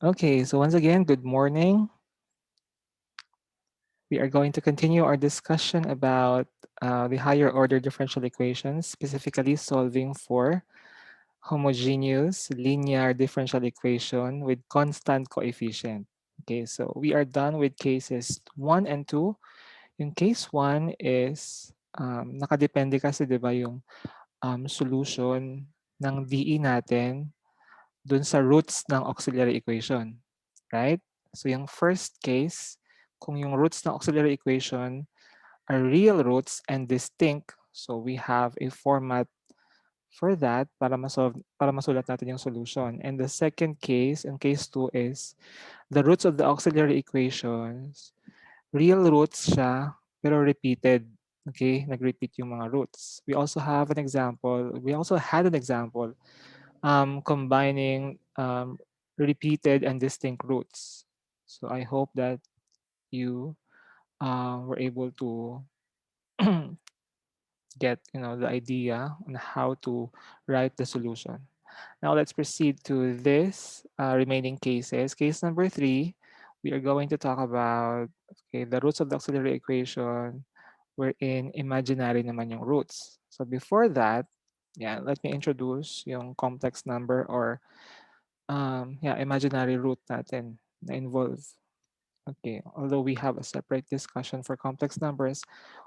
Okay, so once again, good morning. We are going to continue our discussion about the higher order differential equations, specifically solving for homogeneous linear differential equation with constant coefficient. Okay, so we are done with cases 1 and 2. Yung case 1 is nakadepende kasi 'di ba yung solution ng DE natin dun sa roots ng auxiliary equation, right? So yung first case, kung yung roots ng auxiliary equation are real roots and distinct, so we have a format for that para masulat natin yung solution. And the second case, in case 2 is the roots of the auxiliary equations, real roots siya pero repeated. Okay, nag-repeat yung mga roots. We also have an example. We also had an example combining repeated and distinct roots. So I hope that you were able to get the idea on how to write the solution. Now let's proceed to this remaining cases. Case number 3, we are going to talk about the roots of the auxiliary equation wherein imaginary naman yung roots. So before that, yeah, let me introduce yung complex number or imaginary root natin na involve. Okay, although we have a separate discussion for complex numbers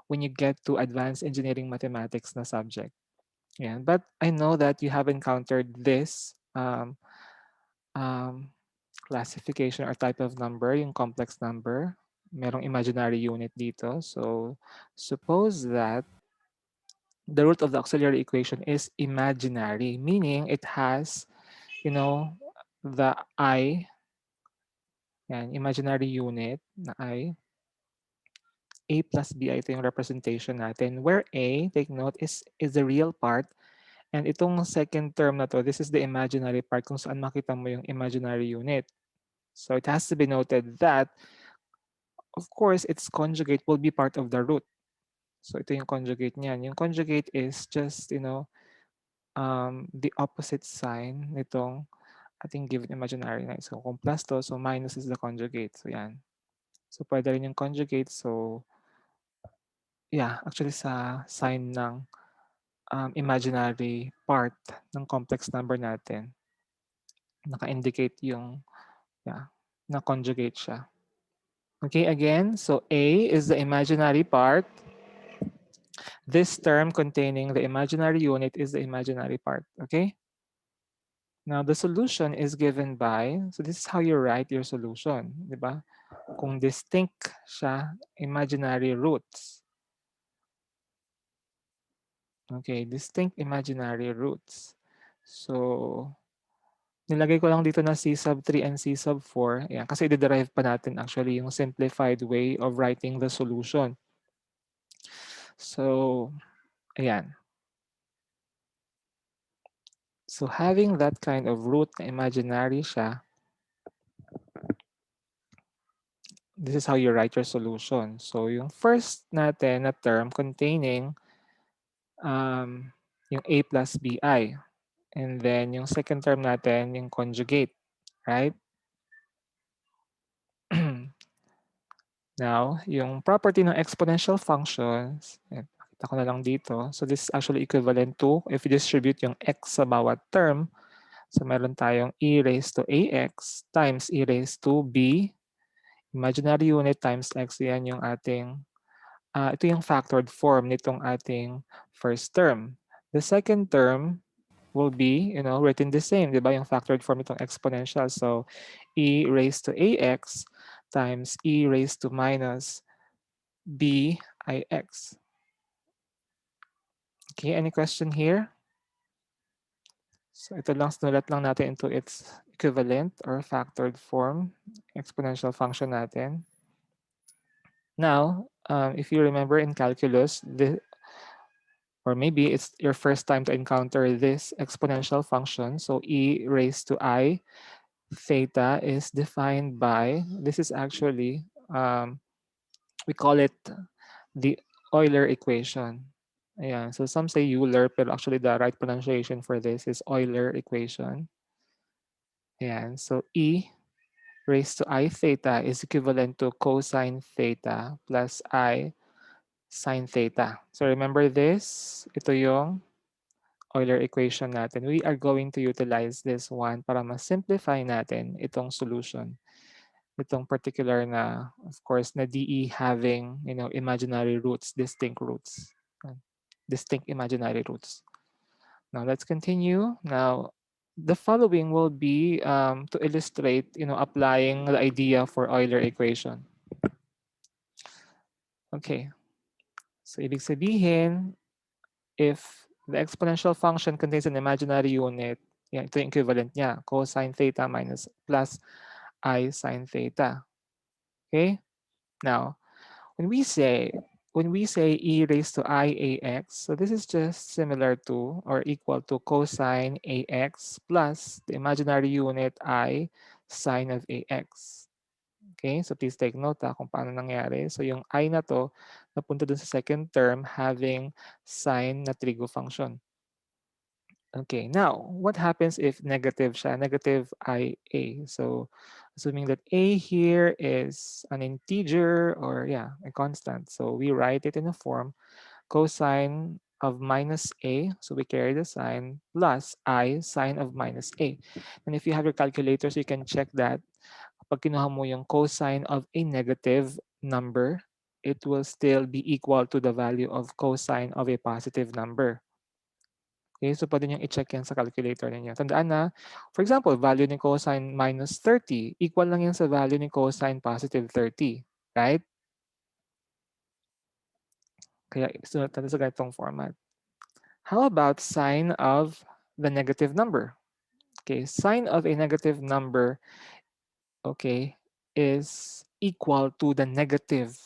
when you get to advanced engineering mathematics na subject. Yeah, but I know that you have encountered this um, classification or type of number, yung complex number. Merong imaginary unit dito. So suppose that the root of the auxiliary equation is imaginary, meaning it has, the I, yan, imaginary unit na I, A plus B, ito yung representation natin, where A, take note, is the real part. And itong second term na to, this is the imaginary part kung saan makita mo yung imaginary unit. So it has to be noted that, of course, its conjugate will be part of the root. So ito yung conjugate niyan. Yung conjugate is just, the opposite sign nitong ating given imaginary na. So kung plus to, so minus is the conjugate. So yan. So pwede rin yung conjugate. So yeah, actually sa sign ng imaginary part ng complex number natin, naka-indicate yung, na-conjugate siya. Okay, again, so A is the imaginary part. This term containing the imaginary unit is the imaginary part, okay? Now, the solution is given by, so this is how you write your solution, di ba? Kung distinct siya, imaginary roots. Okay, distinct imaginary roots. So, nilagay ko lang dito na C sub 3 and C sub 4. Ayan, kasi i-derive pa natin actually yung simplified way of writing the solution. So, ayan. So, having that kind of root na imaginary siya, this is how you write your solution. So, yung first natin na term containing yung A plus BI. And then, yung second term natin, yung conjugate, right? Now, yung property ng exponential functions, pakita ko na lang dito. So this is actually equivalent to, if you distribute yung x sa bawat term, so meron tayong e raised to ax times e raised to b, imaginary unit times x, yan yung ating, ito yung factored form nitong ating first term. The second term will be, written the same, di ba? Yung factored form itong exponential. So e raised to ax times e raised to minus bix. Okay, any question here? So ito lang, sinulat lang natin into its equivalent or factored form, exponential function natin. Now, if you remember in calculus, or maybe it's your first time to encounter this exponential function. So e raised to I theta is defined by, this is actually, we call it the Euler equation. Ayan. So some say Euler, pero actually the right pronunciation for this is Euler equation. Ayan. So E raised to I theta is equivalent to cosine theta plus I sine theta. So remember this, ito yung Euler equation natin. We are going to utilize this one para ma-simplify natin itong solution. Itong particular na, of course, na DE having, imaginary roots, distinct roots. Distinct imaginary roots. Now let's continue. Now, the following will be to illustrate, applying the idea for Euler equation. Okay. So ibig sabihin, if the exponential function contains an imaginary unit, yan, ito yung equivalent niya, cosine theta minus plus I sine theta. Okay? Now, when we say e raised to I ax, so this is just similar to or equal to cosine ax plus the imaginary unit I sine of ax. Okay, so please take note kung paano nangyari. So yung I na to, napunta dun sa second term having sine na trigo function. Okay, now, what happens if negative siya? Negative IA. So, assuming that A here is an integer or, yeah, a constant. So, we write it in a form cosine of minus A. So, we carry the sign plus I sine of minus A. And if you have your calculators, you can check that. Pag kinuha mo yung cosine of a negative number, it will still be equal to the value of cosine of a positive number. Okay, so pwede nyo i-check yan sa calculator ninyo. Tandaan na, for example, value ni cosine minus 30, equal lang yan sa value ni cosine positive 30. Right? Kaya sunod natin sa ganitong format. How about sine of the negative number? Okay, sine of a negative number, okay, is equal to the negative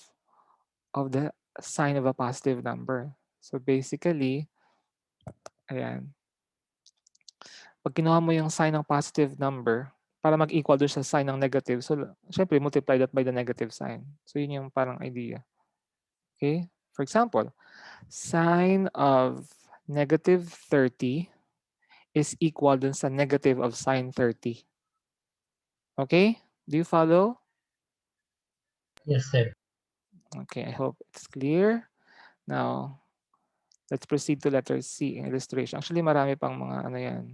of the sine of a positive number. So basically, ayan, pag kinuha mo yung sign ng positive number, para mag-equal doon sa sign ng negative, so syempre multiply that by the negative sign. So yun yung parang idea. Okay? For example, sine of negative 30 is equal dun sa negative of sine 30. Okay? Do you follow? Yes, sir. Okay, I hope it's clear. Now, let's proceed to letter C, illustration. Actually, marami pang mga ano yan,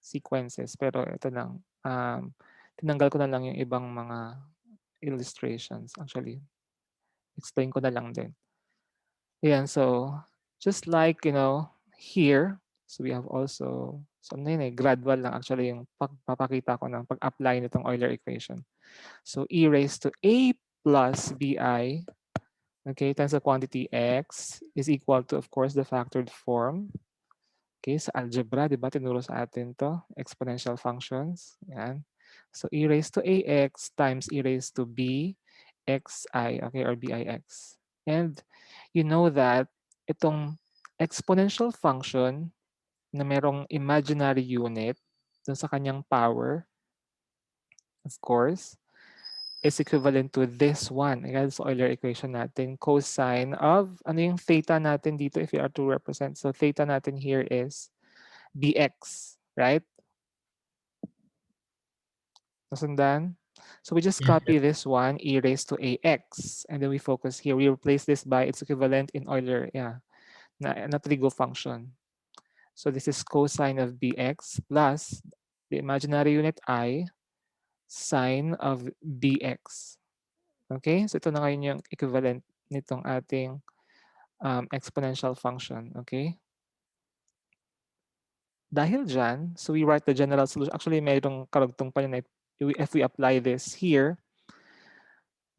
sequences. Pero ito lang. Tinanggal ko na lang yung ibang mga illustrations. Actually, explain ko na lang din. Ayan, so just like, here, so we have also, so ano yun gradual lang actually yung pagpapakita ko ng pag-apply nitong Euler equation. So e raised to a plus bi, okay, times the quantity x is equal to, of course, the factored form. Okay, sa algebra, di ba, tinuro sa atin to, exponential functions. Yan. So e raised to ax times e raised to b xi, okay, or bix. And you know that itong exponential function na merong imaginary unit dun sa kanyang power, of course, is equivalent to this one. Ayan, so Euler equation natin, cosine of, ano yung theta natin dito if you are to represent? So theta natin here is bx, right? Nasundan? So we just Yes, sir. copy this one, e raised to ax, and then we focus here. We replace this by its equivalent in Euler, yeah, na trigo function. So this is cosine of bx plus the imaginary unit I sine of bx. Okay? So ito na ngayon yung equivalent nitong ating exponential function. Okay? Dahil dyan, so we write the general solution. Actually, mayroong karugtong pa yun. If we apply this here,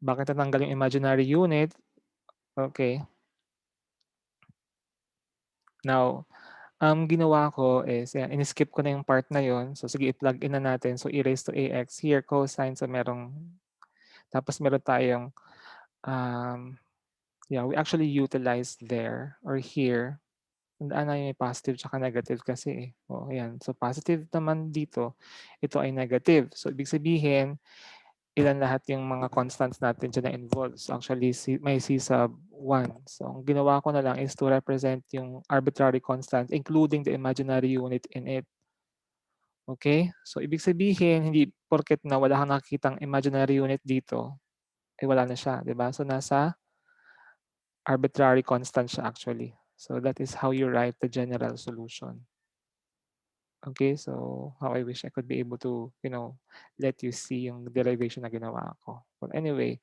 bakit natanggal yung imaginary unit? Okay. Now, ang ginawa ko is, yan, in-skip ko na yung part na yon. So sige, i-plug in na natin. So e raised to ax here, cosine. So merong, tapos meron tayong, yeah, we actually utilize there or here. Tandaan na yung positive tsaka negative kasi eh. O, ayan. So positive naman dito, ito ay negative. So ibig sabihin, ilan lahat yung mga constants natin dyan na involved. So actually, may C sub 1. So ang ginawa ko na lang is to represent yung arbitrary constants, including the imaginary unit in it. Okay? So, ibig sabihin, hindi porket na wala kang nakikitang imaginary unit dito, eh wala na siya, di ba? So, nasa arbitrary constant siya actually. So, that is how you write the general solution. Okay? So, how I wish I could be able to, let you see yung derivation na ginawa ko. But anyway,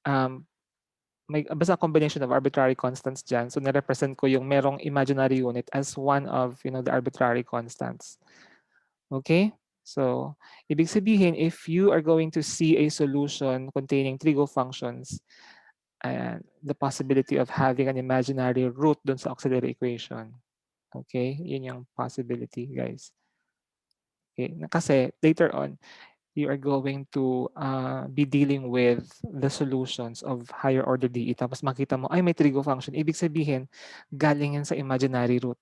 um, may basta combination of arbitrary constants dyan. So, na-represent ko yung merong imaginary unit as one of, the arbitrary constants. Okay? So, ibig sabihin, if you are going to see a solution containing trigo functions, and the possibility of having an imaginary root dun sa auxiliary equation. Okay? Yun yung possibility, guys. Okay? Kasi later on, you are going to be dealing with the solutions of higher order DE. Tapos makita mo, ay may trigo function. Ibig sabihin, galing yan sa imaginary root.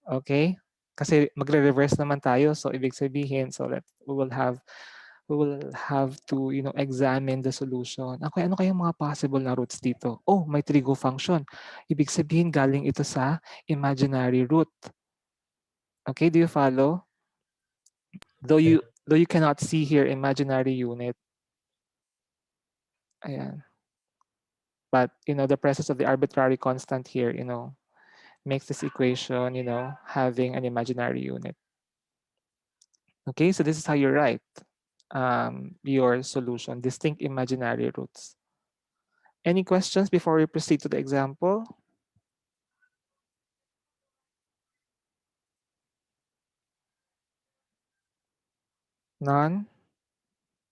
Okay? Kasi magre-reverse naman tayo. So ibig sabihin, so that we will have to, examine the solution. Okay, ano kayang mga possible na roots dito? Oh, may trigo function. Ibig sabihin, galing ito sa imaginary root. Okay, do you follow? Though Sir. you though you cannot see here imaginary unit. Ayan. But, the presence of the arbitrary constant here, makes this equation, having an imaginary unit. Okay, so this is how you write your solution, distinct imaginary roots. Any questions before we proceed to the example? None?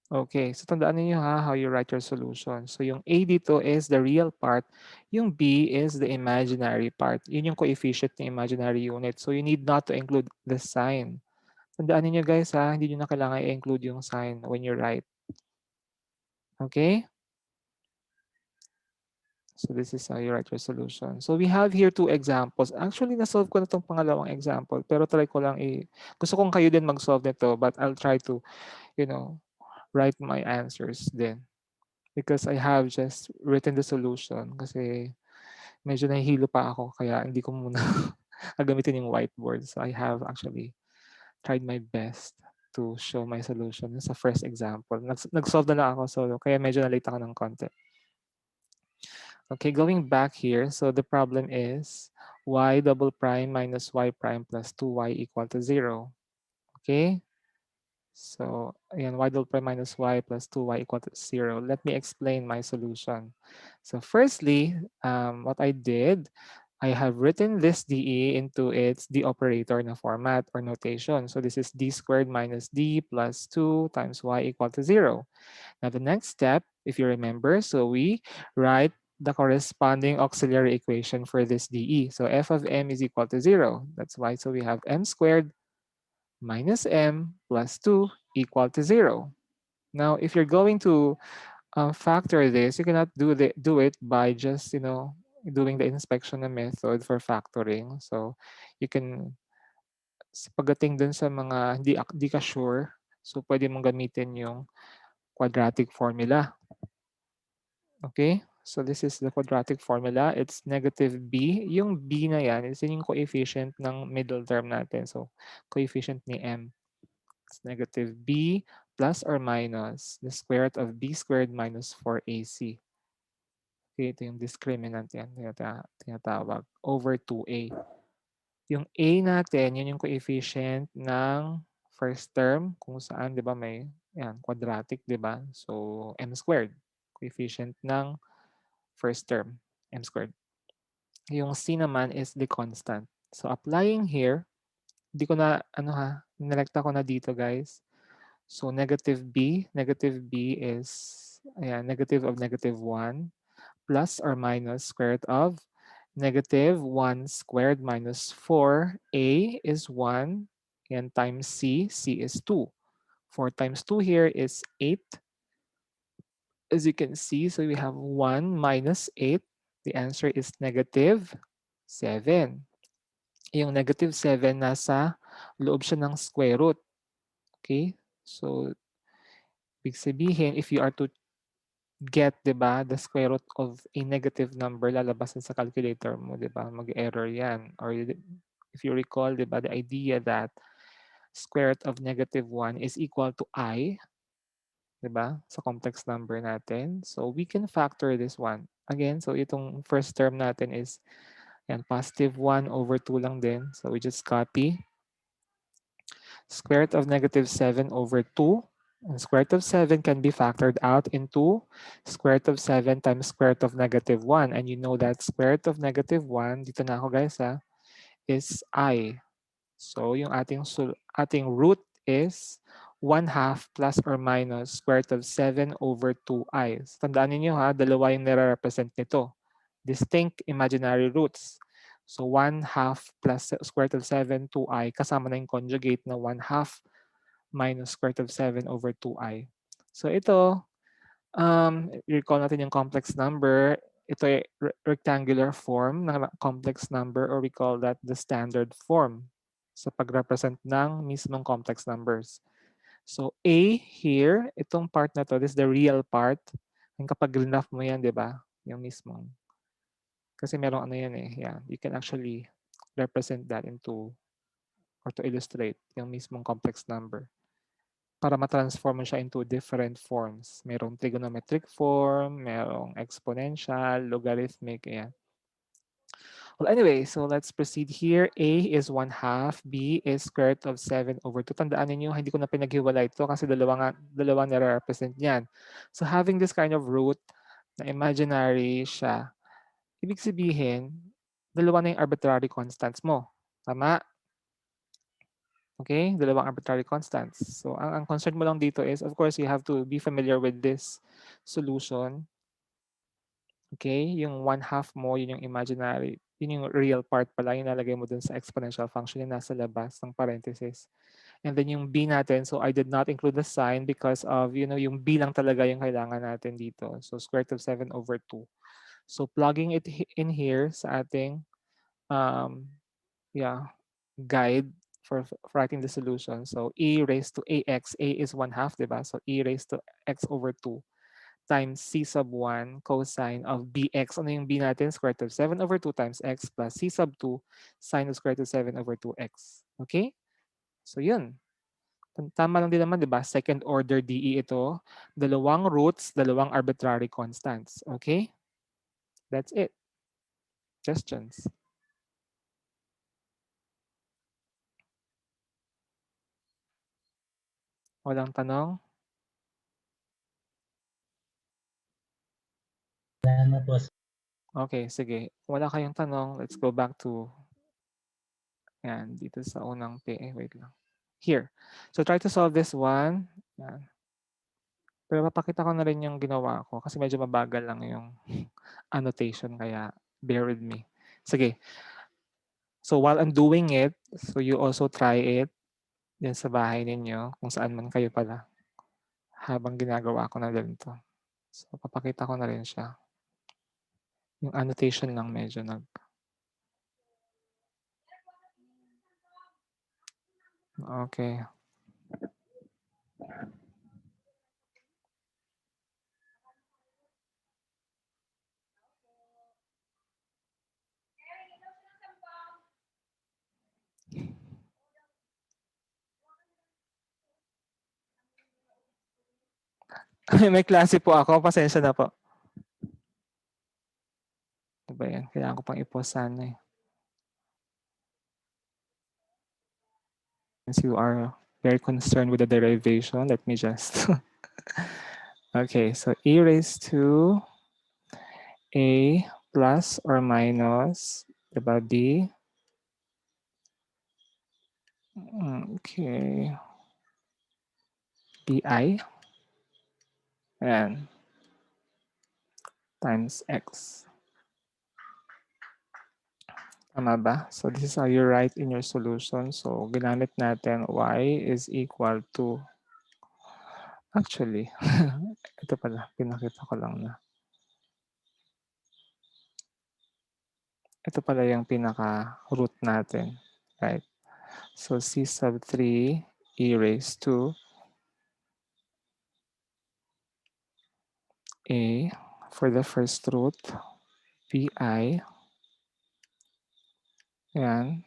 Okay, so tandaan niyo how you write your solution. So yung A dito is the real part, yung B is the imaginary part. Yun yung coefficient ng imaginary unit. So you need not to include the sign. Tandaan niyo guys hindi niyo na kailangan i-include yung sign when you write. Okay? So this is how you write your solution. So we have here two examples. Actually, na-solve ko na itong pangalawang example. Pero try ko lang gusto kong kayo din mag-solve nito, but I'll try to, write my answers din. Because I have just written the solution. Kasi medyo nahihilo pa ako. Kaya hindi ko muna gagamitin yung whiteboard. So I have actually tried my best to show my solution sa first example. Nag-solve na lang ako. So kaya medyo na-late ako ng konti. Okay, going back here, so the problem is y double prime minus y prime plus 2y equal to 0. Okay, so again, y double prime minus y plus 2y equal to 0. Let me explain my solution. So firstly, what I did, I have written this dE into its d operator na format or notation. So this is d squared minus d plus 2 times y equal to 0. Now the next step, if you remember, so we write the corresponding auxiliary equation for this dE. So f of m is equal to 0. That's why, so we have m squared minus m plus 2 equal to 0. Now, if you're going to factor this, you cannot do it by just, doing the inspection method for factoring. So you can, pagdating dun sa mga di ka sure, so pwede mong gamitin yung quadratic formula. Okay, so this is the quadratic formula. It's negative b. Yung b na yan is yung coefficient ng middle term natin. So, coefficient ni m. It's negative b plus or minus the square root of b squared minus 4ac. Okay, ito yung discriminant yan. Tinatawag over 2a. Yung a natin, yun yung coefficient ng first term kung saan, di ba, may quadratic, di ba? So, m squared. Coefficient ng first term, m squared. Yung c naman is the constant. So applying here, di ko na, nirekta ko na dito guys. So negative b is, negative of negative 1 plus or minus square root of negative 1 squared minus 4a is 1 and times c is 2. 4 times 2 here is 8. As you can see, so we have 1 minus 8. The answer is negative 7. Yung negative 7 nasa loob siya ng square root. Okay? So, ibig sabihin, if you are to get, di ba, the square root of a negative number, lalabasan sa calculator mo, di ba? Mag-error yan. Or if you recall, di ba, the idea that square root of -1 is equal to I, di ba? Sa complex number natin. So we can factor this one. Again, so itong first term natin is yan, +1/2 lang din. So we just copy square root of -7/2. And square root of 7 can be factored out into square root of 7 times square root of -1. And you know that square root of -1, dito na ako guys ha, is I. So yung ating root is 1/2 plus or minus square root of 7/2i. So, tandaan niyo ha, dalawa yung nire-represent nito. Distinct imaginary roots. So 1/2 plus square root of 7/2i kasama na yung conjugate na 1/2 minus square root of 7/2i. So ito, recall natin yung complex number. Ito ay rectangular form ng complex number, or we call that the standard form sa pag-represent ng mismong complex numbers. So A here, itong part na to, this is the real part. Yung kapag grinaph mo yan, di ba? Yung mismong. Kasi merong ano yan eh. Yeah, you can actually represent that into or to illustrate yung mismong complex number para ma-transform mo siya into different forms. Merong trigonometric form, merong exponential, logarithmic, ayan. Well, anyway, so let's proceed here. A is 1/2, B is square root of 7/2. Tandaan niyo, hindi ko na pinaghiwalay ito kasi dalawang nare-represent niyan. So having this kind of root na imaginary siya, ibig sabihin, dalawa na yung arbitrary constants mo. Tama? Okay, dalawang arbitrary constants. So ang concern mo lang dito is, of course, you have to be familiar with this solution. Okay, yung 1/2 mo, yun yung imaginary, yun yung real part pala, yung nalagay mo dun sa exponential function yung nasa labas ng parenthesis. And then yung b natin, so I did not include the sign because of, yung b lang talaga yung kailangan natin dito. So square root of 7/2. So plugging it in here sa ating um, yeah, guide for writing the solution. So e raised to ax, a is 1/2, diba? So e raised to x/2 times c sub 1 cosine of bx. Ano yung b natin? Square root of 7/2 times x plus c sub 2 sine of square root of 7/2x. Okay? So yun. Tama lang din naman, di ba? Second order DE ito. Dalawang roots, dalawang arbitrary constants. Okay? That's it. Questions? Walang tanong? Wala na po. Okay, sige. Kung wala kayong tanong, let's go back to yan, dito sa unang wait lang. Here. So try to solve this one. Yan. Pero papakita ko na rin yung ginawa ko kasi medyo mabagal lang yung annotation kaya bear with me. Sige. So while I'm doing it, so you also try it yan sa bahay ninyo kung saan man kayo pala habang ginagawa ko na ganito. So papakita ko na rin siya. Yung annotation lang medyo Okay. May klase po ako. Pasensya na po. Ano ba yan? Kailangan ko pang i-pause sana eh. Since you are very concerned with the derivation, let me just... Okay, so e raised to a plus or minus, diba, b? Okay. bi, and times x. Tama ba? So this is how you write in your solution. So ginamit natin y is equal to, actually, ito pala, pinakita ko lang na. Ito pala yung pinaka-root natin, right? So c sub 3 e raised to a for the first root, pi, yan,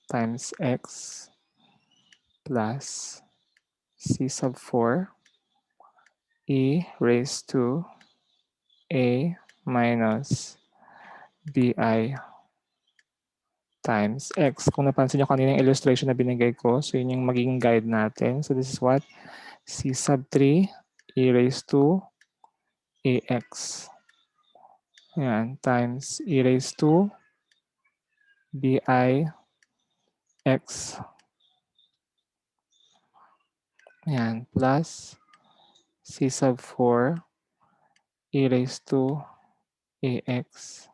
times x plus c sub 4 e raised to a minus bi times x. Kung napansin nyo kanina yung illustration na binigay ko, so yun yung magiging guide natin. So this is what? C sub 3 e raised to ax. Ayan, times e raised to bi x. Ayan, plus c sub 4 e raised to ax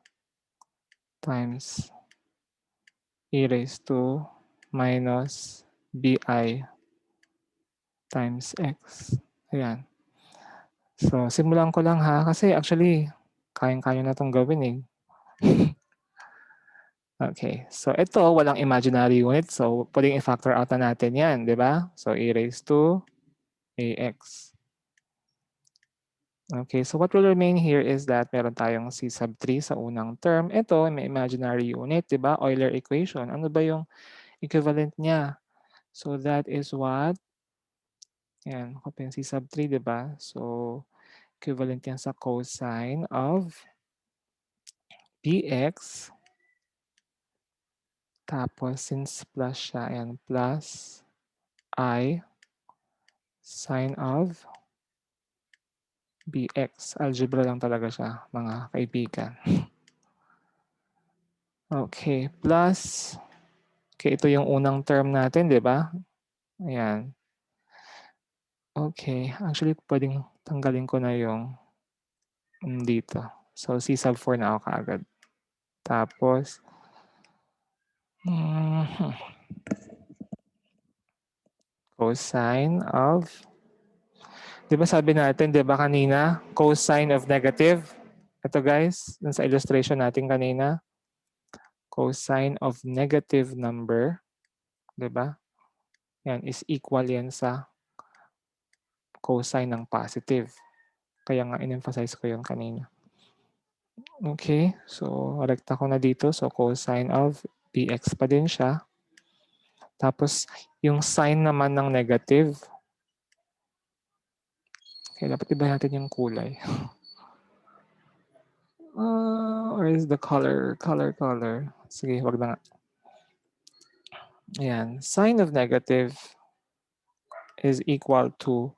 times e raised to minus bi times x. Ayan. So, simulan ko lang ha. Kasi actually, kayang-kaya na itong gawin eh. Okay. So, ito, walang imaginary unit. So, pwedeng i-factor out na natin yan. Di ba? So, e raised to ax. Okay. So, what will remain here is that meron tayong c sub 3 sa unang term. Ito, may imaginary unit. Di ba? Euler Equation. Ano ba yung equivalent niya? So, that is what? Yan. Copy yung c sub 3, di ba? So, equivalent yan sa cosine of px. Tapos, since plus siya, ayan, plus I sine of bx. Algebra lang talaga siya, mga kaibigan. Okay, plus, okay, ito yung unang term natin, di ba? Ayan. Okay, actually, pwedeng tanggalin ko na yung dito. So, C sub 4 na ako kaagad. Tapos, cosine of, di ba sabi natin, di ba kanina, cosine of negative. Ito guys, dun sa illustration natin kanina, cosine of negative number, di ba? Yan is equal yan sa cosine ng positive. Kaya nga in-emphasize ko yun kanina. Okay, so rekta ko na dito. So cosine of bx pa din siya. Tapos yung sign naman ng negative. Okay, dapat iba natin yung kulay. Or is the color? Sige, wag na nga. Ayan, sign of negative is equal to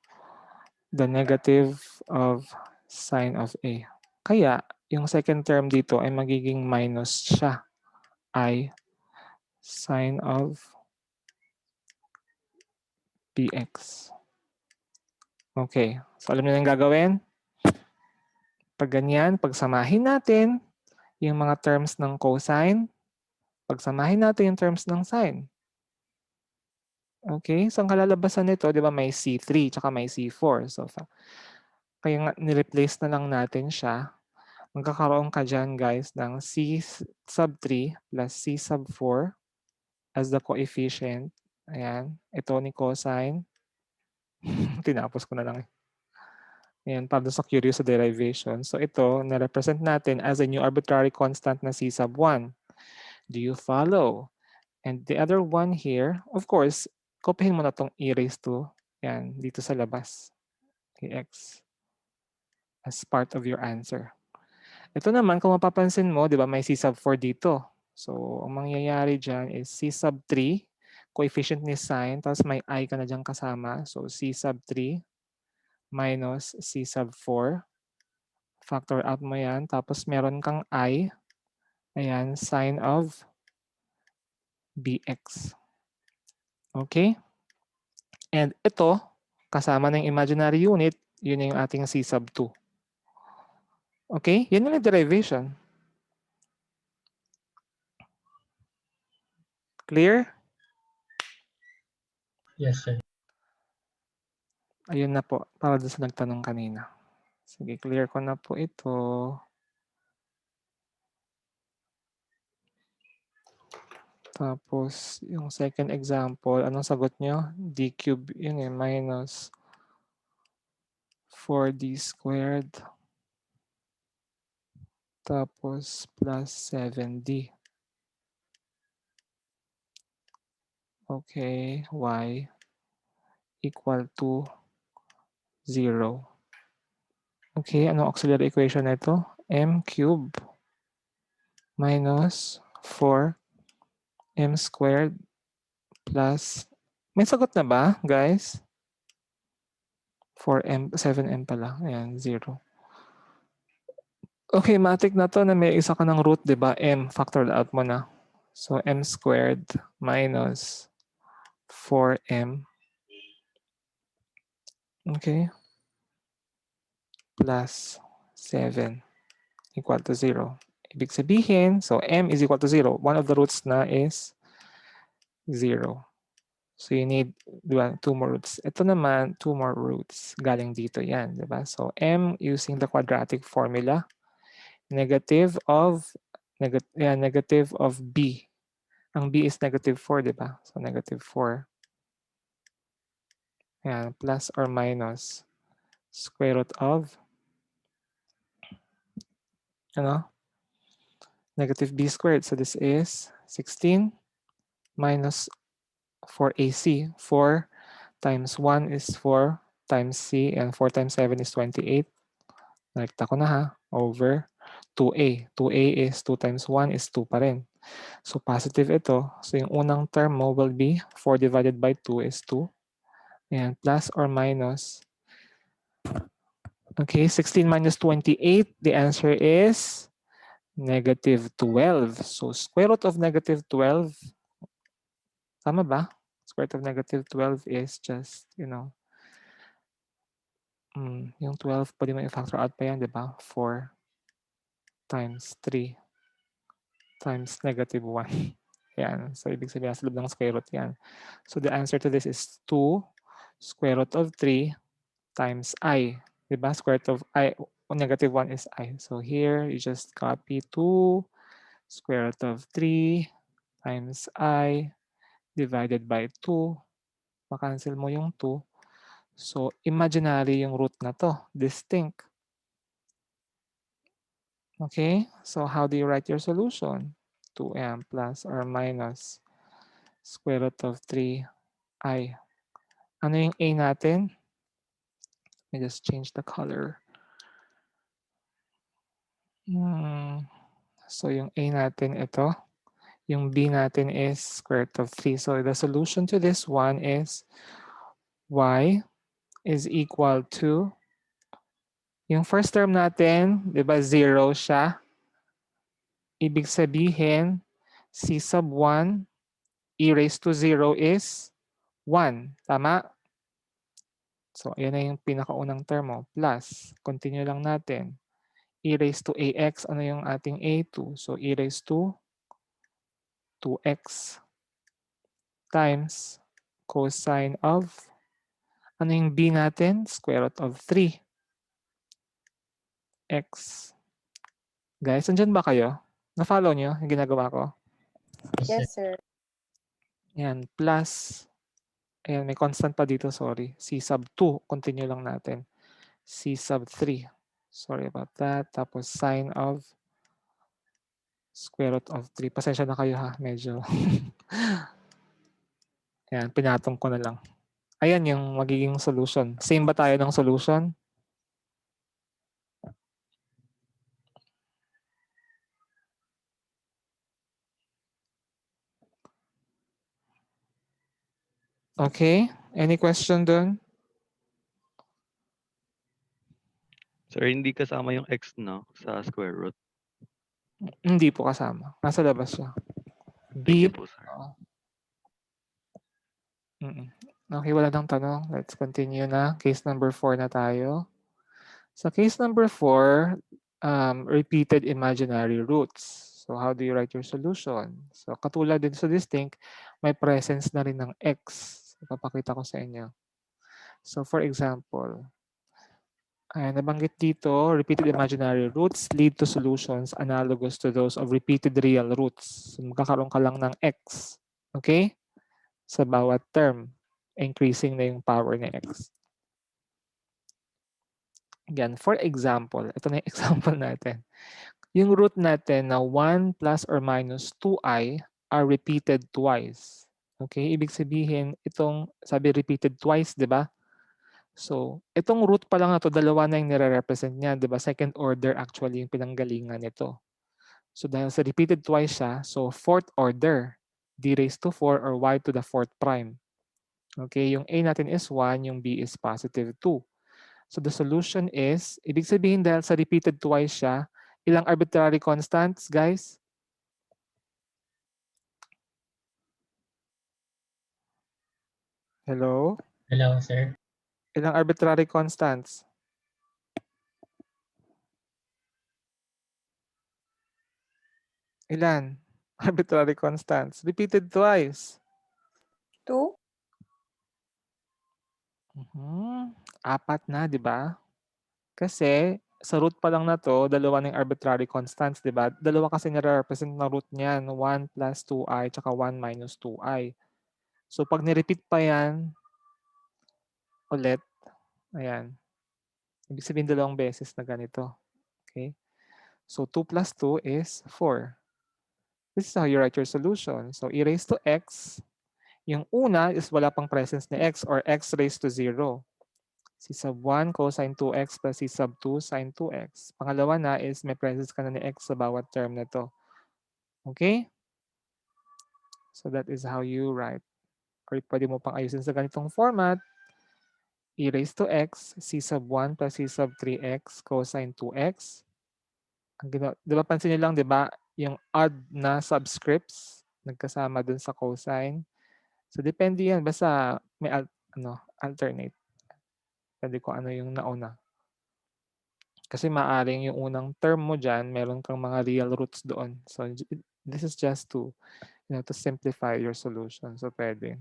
the negative of sine of A. Kaya, yung second term dito ay magiging minus siya. I sine of bx. Okay, so alam niyo na yung gagawin? Pag ganyan, pagsamahin natin yung mga terms ng cosine, pagsamahin natin yung terms ng sine. Okay, so ang kalalabasan nito, di ba may C3 tsaka may C4. So, kaya nga nireplace na lang natin siya. Magkakaroon ka dyan guys ng C sub 3 plus C sub 4 as the coefficient. Ayan, ito ni cosine. Tinapos ko na lang. Ayan, para sa curious sa derivation. So ito, na-represent natin as a new arbitrary constant na C sub 1. Do you follow? And the other one here, of course, kopyahin mo na itong e raised to, yan, dito sa labas. Ax as part of your answer. Ito naman, kung mapapansin mo, di ba may C sub 4 dito. So, ang mangyayari dyan is C sub 3, coefficient ni sine, tapos may I ka na dyan kasama. So, C sub 3 minus C sub 4. Factor out mo yan. Tapos meron kang I. Ayan, sine of bx. Okay? And ito, kasama ng imaginary unit, yun yung ating C sub 2. Okay? Yan yung derivation. Clear? Yes, sir. Ayun na po, para doon sa nagtanong kanina. Sige, clear ko na po ito. Tapos, yung second example, anong sagot nyo? D cube, yun eh, minus 4d squared. Tapos, plus 7d. Okay, y. equal to 0. Okay, ano auxiliary equation na ito? M cubed minus 4m squared plus... May sagot na ba, guys? 4m, 7m pala. Ayan, 0. Okay, matik na to na may isa ka ng root, di ba? M, factored out mo na. So, m squared minus 4m. Okay. Plus 7 equal to 0. Ibig sabihin, so m is equal to 0. One of the roots na is 0. So you need, di ba, 2 more roots. Ito naman, 2 more roots. Galing dito yan, di ba? So m using the quadratic formula, negative of b. Ang b is negative 4, di ba? So negative 4. Yan, plus or minus square root of negative b squared. So this is 16 minus 4ac. 4 times 1 is 4 times c, and 4 times 7 is 28. Nakita ko na ha. Over 2a. 2a is 2 times 1 is 2 pa rin. So positive ito. So yung unang term mo will be 4 divided by 2 is 2. And plus or minus. Okay, 16 minus 28. The answer is negative 12. So square root of negative 12. Tama ba? Square root of negative 12 is just, yung 12, pwede mo i-factor out pa yan, di ba? 4 times 3 times negative 1. Yan. So, ibig sabihin, sa loob ng square root yan. So, the answer to this is 2 square root of 3 times I. Di ba? Square root of I, negative 1 is I. So, here, you just copy 2 square root of 3 times I divided by 2. Makancel mo yung 2. So, imaginary yung root na to. Distinct. Okay, so how do you write your solution? 2m plus or minus square root of 3i. Ano yung a natin? Let me just change the color. So yung a natin ito. Yung b natin is square root of 3. So the solution to this one is y is equal to, yung first term natin, di ba 0 siya? Ibig sabihin, c sub 1 e raised to 0 is 1. Tama? So, ayan na yung pinakaunang term mo. Plus, continue lang natin. E raised to ax, ano yung ating a2? So, e raised to 2x times cosine of, ano yung b natin? Square root of 3x. Guys, andyan ba kayo? Na-follow nyo yung ginagawa ko? Yes, sir. Ayan, plus, ayan, may constant pa dito, sorry. C sub 2, continue lang natin. C sub 3. Sorry about that. Tapos sine of square root of 3. Pasensya na kayo ha, medyo. Ayan, pinatong ko na lang. Ayan yung magiging solution. Same ba tayo ng solution? Okay, any question dun? Sir, hindi kasama yung x, no? Sa square root. Hindi po kasama. Nasa labas siya. Thank B. you po, sir. Okay, wala nang tanong. Let's continue na. Case number 4 na tayo. Sa case number 4, repeated imaginary roots. So how do you write your solution? So katulad din sa distinct, may presence na rin ng x. Ipapakita ko sa inyo. So for example, nabanggit dito, repeated imaginary roots lead to solutions analogous to those of repeated real roots. So magkakaroon ka lang ng x. Okay? Sa bawat term. Increasing na yung power ni x. Again, for example, ito na yung example natin. Yung root natin na 1 plus or minus 2i are repeated twice. Okay, ibig sabihin, itong sabi repeated twice, di ba? So, itong root pa lang na to, dalawa na yung nire-represent niya, di ba? Second order actually yung pinanggalingan nito. So, dahil sa repeated twice siya, so fourth order, d raised to 4 or y to the fourth prime. Okay, yung a natin is 1, yung b is positive 2. So, the solution is, ibig sabihin dahil sa repeated twice siya, ilang arbitrary constants, guys? Hello? Hello, sir. Ilang arbitrary constants? Ilan? Arbitrary constants. Repeated twice. 2. Apat na, di ba? Kasi sa root pa lang na to, dalawa ng arbitrary constants, di ba? Dalawa kasi nare-represent ng root niyan, 1 plus 2i tsaka 1 minus 2i. So pag nirepeat pa yan ulit, ayan, ibig sabihin dalawang beses na ganito. Okay? So 2 plus 2 is 4. This is how you write your solution. So e raised to x, yung una is wala pang presence ni x or x raised to 0. C sub 1 cosine 2x plus C sub 2 sine 2x. Pangalawa na is may presence ka na ni x sa bawat term na to. Okay? So that is how you write. Or pwede mo pang ayusin sa ganitong format. E raised to x, C sub 1 plus C sub 3x cosine 2x. Di ba pansin niyo lang, di ba, yung odd na subscripts nagkasama dun sa cosine. So depende yan, basta may alternate. Pwede ko ano yung nauna. Kasi maaring yung unang term mo dyan, meron kang mga real roots doon. So this is just to, to simplify your solution. So pwede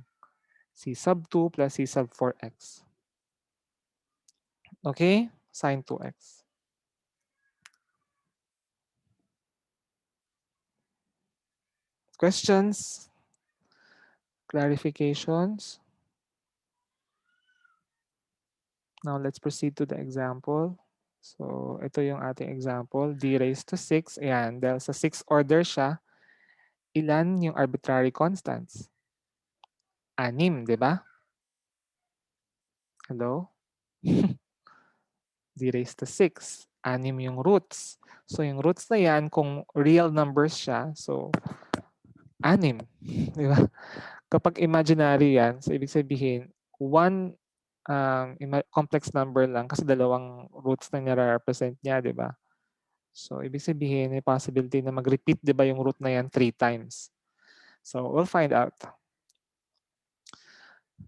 C sub 2 plus C sub 4x. Okay? Sine 2x. Questions? Clarifications? Now let's proceed to the example. So ito yung ating example. D raised to 6. Ayan, dahil sa 6th order siya, ilan yung arbitrary constants? 6, di ba? Hello? D raised to 6. 6 yung roots. So yung roots na yan, kung real numbers siya, so 6. Di ba? Kapag imaginary yan, so ibig sabihin, one complex number lang kasi dalawang roots na nire-represent niya, di ba? So ibig sabihin, may possibility na mag-repeat, di ba, yung root na yan 3 times. So we'll find out.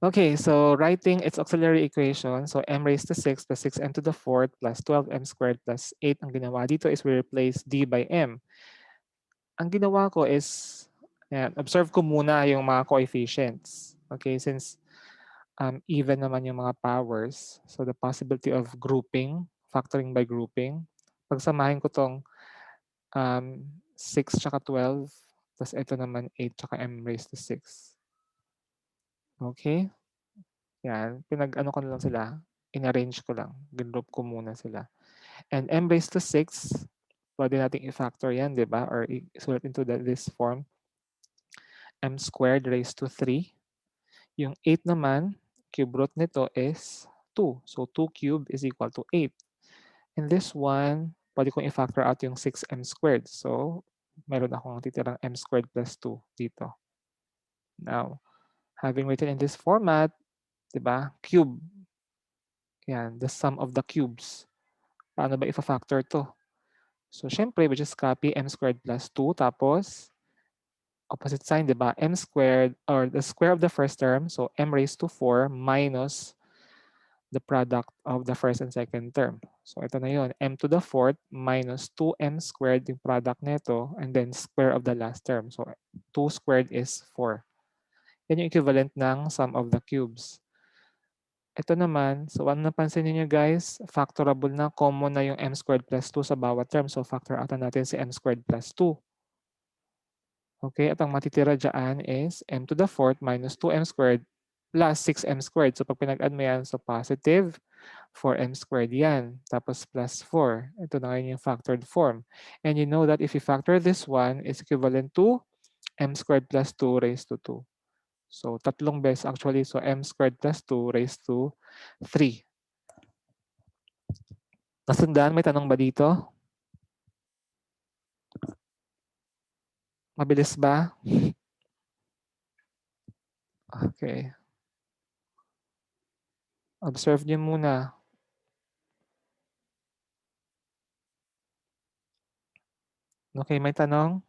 Okay, so writing its auxiliary equation. So m raised to 6 plus 6m to the 4th plus 12m squared plus 8. Ang ginawa dito is we replace d by m. Ang ginawa ko is, observe ko muna yung mga coefficients. Okay, since even naman yung mga powers. So the possibility of grouping, factoring by grouping. Pagsamahin ko tong 6 tsaka 12, tapos ito naman 8 tsaka m raised to 6. Okay? Yan, pinag-ano ko na lang sila, in-arrange ko lang, group ko muna sila. And m raised to 6, pwede nating i-factor yan, di ba? Or isulat into this form. M squared raised to 3. Yung 8 naman, cube root nito is 2. So 2 cube is equal to 8. And this one, pwede kong i-factor out yung 6m squared. So meron akong titirang m squared plus 2 dito. Now, having written in this format, di ba, cube. Yan, the sum of the cubes. Paano ba i-factor to? So, syempre, we just copy m squared plus 2, tapos opposite sign, di ba? M squared, or the square of the first term, so m raised to 4 minus the product of the first and second term. So, ito na yun. M to the 4th minus 2m squared yung product nito, and then square of the last term. So, 2 squared is 4. Yan yung equivalent ng sum of the cubes. Ito naman, so ano napansin niyo guys, factorable na, common na yung m squared plus 2 sa bawat term. So factor out natin si m squared plus 2. Okay, at ang matitira dyan is m to the 4th minus 2m squared plus 6m squared. So pag pinag-add mo yan, so positive 4m squared yan. Tapos plus 4. Ito na ngayon yung factored form. And you know that if you factor this one, it's equivalent to m squared plus 2 raised to 2. So, tatlong beses actually. So, m squared plus 2 raised to 3. Nasundaan? May tanong ba dito? Mabilis ba? Okay. Observe niyo muna. Okay, may tanong?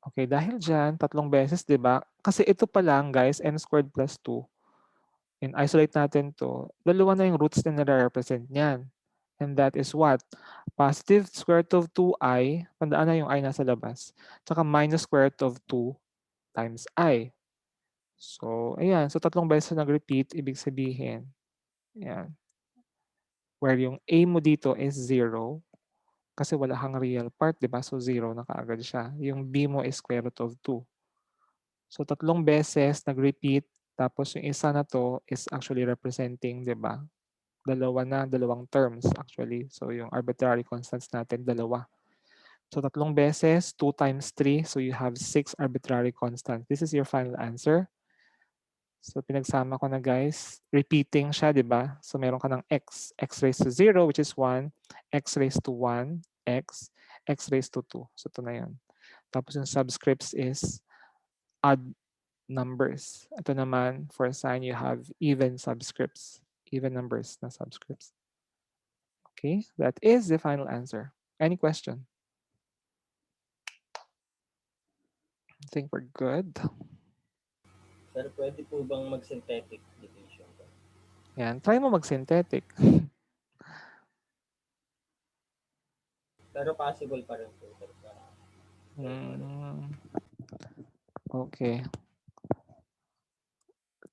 Okay, dahil dyan, tatlong beses, di ba? Kasi ito pa lang, guys, m squared plus 2. And isolate natin to. Dalawa na yung roots na nare-represent niyan. And that is what? Positive square root of 2i, tandaan na yung i nasa labas, tsaka minus square root of 2 times I. So, ayan. So, tatlong beses na nag-repeat, ibig sabihin, ayan, where yung a mo dito is 0, kasi wala kang real part, di ba? So, 0 na kaagad siya. Yung b mo is square root of 2. So, tatlong beses nag-repeat, tapos yung isa na to is actually representing, di ba? Dalawang terms actually. So, yung arbitrary constants natin, dalawa. So, tatlong beses, 2 times 3. So, you have 6 arbitrary constants. This is your final answer. So, pinagsama ko na guys. Repeating siya, di ba? So, meron ka ng x. X raised to 0, which is 1. X raised to 1. X. X raised to 2. So, ito na yun. Tapos yung subscripts is odd numbers. Ito naman, for sign, you have even subscripts. Even numbers na subscripts. Okay, that is the final answer. Any question? I think we're good. Sir, pwede po bang mag-synthetic division? Yan, try mo mag-synthetic. Pero possible pa rin po. Sir, Okay.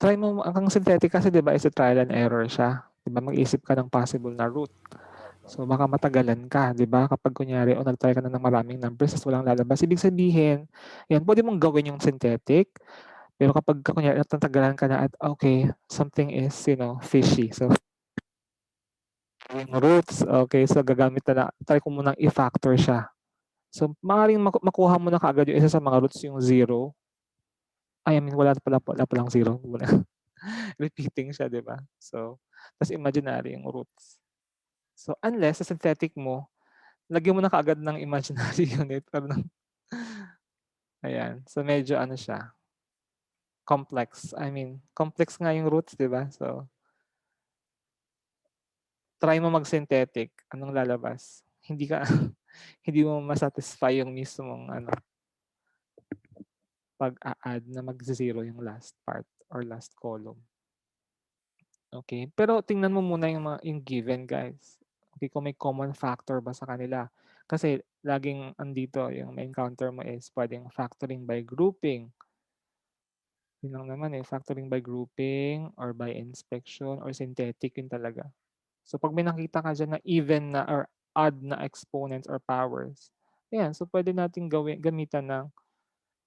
Try mo, ang synthetic kasi 'di ba is a trial and error siya. 'Di ba mag-isip ka ng possible na root. So baka matagalan ka, 'di ba? Kapag kunyari o nag-try ka na ng maraming numbers tapos walang lalabas, ibig sabihin, yan pwede mong gawin yung synthetic. Pero kapag kunyari natagalan ka na at okay, something is, fishy. So yung roots, okay, so gagamit na try ko munang i-factor siya. So maaaring makuha mo na kaagad yung isa sa mga roots yung 0. I mean, wala palang 0. Wala. Repeating siya, 'di ba? So, tas imaginary yung roots. So, unless sa synthetic mo, lagyan mo na kaagad ng imaginary unit. Ayan. So, medyo ano siya, complex. I mean, complex nga yung roots, 'di ba? So, try mo mag-synthetic. Anong lalabas? Hindi ka hindi mo masatisfy yung mismong pag-a-add na mag-zero yung last part or last column. Okay, pero tingnan mo muna yung given, guys. Okay, kung may common factor ba sa kanila. Kasi laging andito, yung may encounter mo is pwedeng factoring by grouping. Yun lang naman factoring by grouping or by inspection or synthetic yun talaga. So pag may nakita ka dyan na even na or odd na exponents or powers, ayan, so pwede natin gamitan ng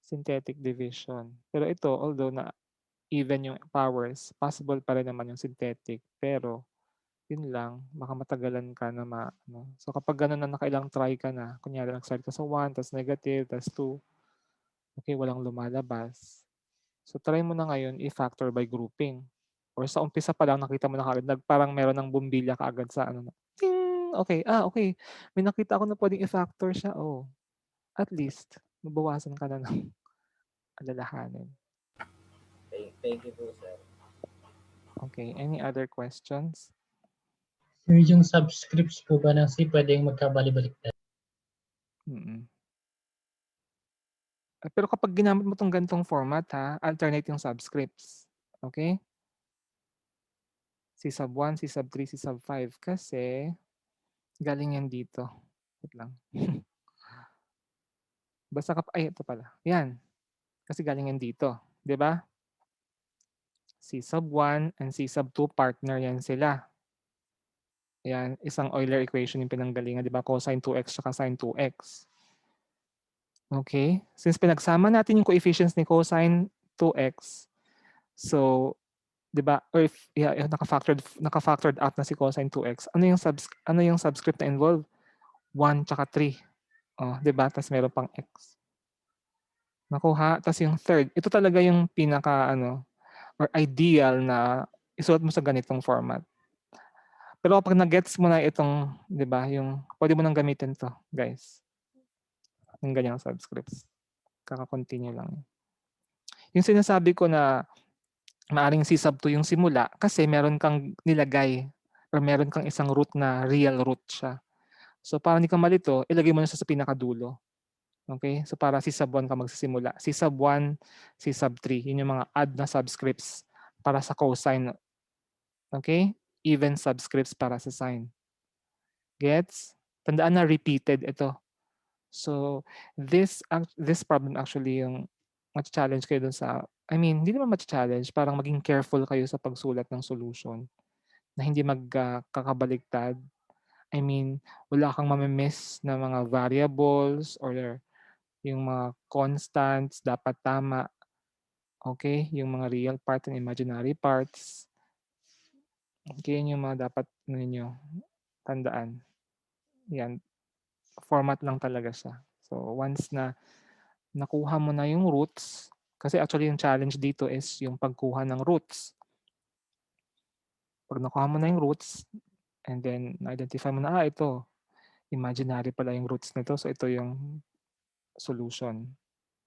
synthetic division. Pero ito, although na even yung powers, possible pa rin naman yung synthetic. Pero, yun lang, baka matagalan ka na So kapag gano'n na nakailang try ka na, kunyari nag-start ka sa 1, tas negative, tas 2, okay, walang lumalabas. So try mo na ngayon i-factor by grouping. Or sa umpisa pa lang, nakita mo na kaagad, parang meron ng bumbilya kaagad sa ting! Okay, okay. May nakita ako na pwedeng i-factor siya. Oh, at least, mabawasan ka na ng alalahanin. Thank you po, sir. Okay, any other questions? Sir, yung subscripts po ba ng C pwedeng magkabali-baliktad? Pero kapag ginamit mo tong ganitong format alternate yung subscripts. Okay? C sub 1, C sub 3, C sub 5 kasi galing yan dito. Wait lang. Basta ito pala. Yan. Kasi galing yan dito. 'Di ba? C sub 1 and C sub 2 partner yan sila. Yan, isang Euler Equation yung pinanggalingan, 'di ba? Cosine 2x at sine 2x. Okay? Since pinagsama natin yung coefficients ni cosine 2x, so 'di ba? Or if naka-factored out na si cosine 2x, ano yung subscript na involved? 1 tsaka 3. Oh, 'di ba? Tas meron pang x. Nakuha, tas yung third, ito talaga yung pinaka-ano or ideal na isulat mo sa ganitong format. Pero kapag na-gets mo na itong, 'di ba, yung puwede mo ng gamitin 'to, guys. Yung ganyang subscripts. Kaka-continue lang. Yung sinasabi ko na maaaring C sub 2 yung simula kasi meron kang nilagay or meron kang isang root na real root siya. So, para hindi ka malito, ilagay mo na siya sa pinakadulo. Okay? So, para C sub 1 ka magsisimula. C sub 1, C sub 3. Yun yung mga add na subscripts para sa cosine. Okay? Even subscripts para sa sine. Gets? Tandaan na repeated ito. So, this problem actually yung challenge kayo dun sa, I mean, hindi naman challenge, parang maging careful kayo sa pagsulat ng solution na hindi magkakabaligtad. I mean, wala kang mamimiss na mga variables or yung mga constants dapat tama. Okay? Yung mga real part and imaginary parts. Okay, yun yung mga dapat ninyo tandaan. Yan, format lang talaga siya. So, once na nakuha mo na yung roots, kasi actually yung challenge dito is yung pagkuha ng roots. Pag nakuha mo na yung roots, and then na-identify mo na, ito, imaginary pala yung roots nito. So, ito yung solution.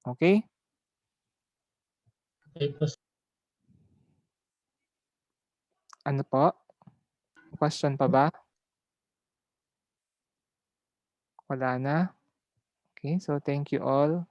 Okay? Okay po. Ano po? Question pa ba? Wala na? Okay, so thank you all.